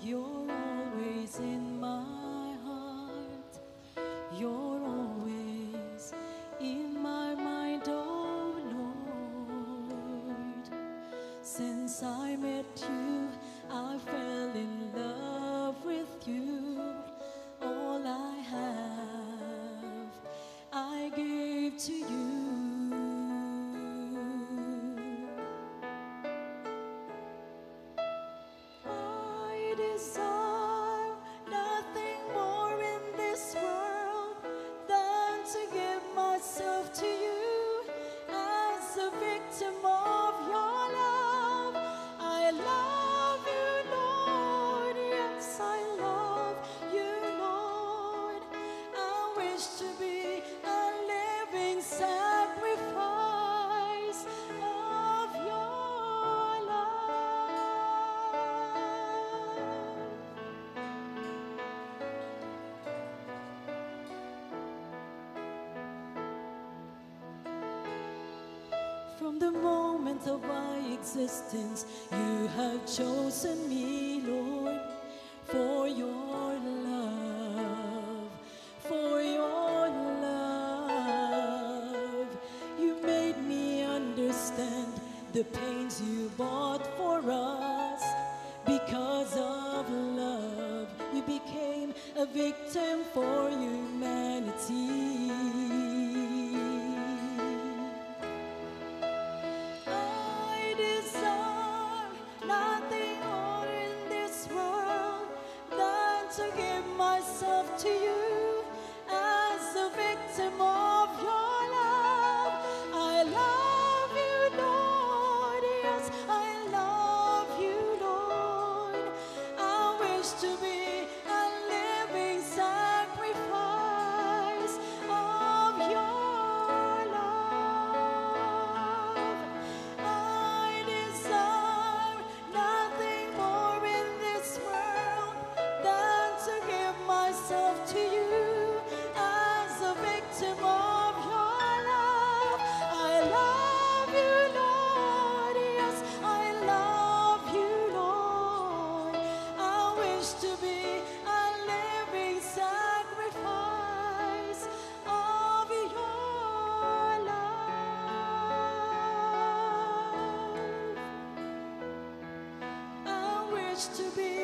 You're always in my heart. You're always in my mind, oh Lord. Since I met you, I fell in love with you. All I have, I gave to you. I desire nothing more in this world than to give myself to you as a victim of your love. I love you, Lord. Yes, I love you, Lord. I wish to be a living sacrifice of your love. From the moment of my existence, you have chosen me, Lord, for your love, for your love. You made me understand the pains you bought for us. Because of love, you became a victim for humanity. I desire nothing more in this world than to give myself to you as a victim of your love. I love you, Lord. Yes, I love you, Lord. I wish to be a living sacrifice of your love. I desire nothing more in this world than to give myself to you as a victim of your love. I love you, Lord. Yes, I love you, Lord. I wish to be a living sacrifice of your love. I wish to be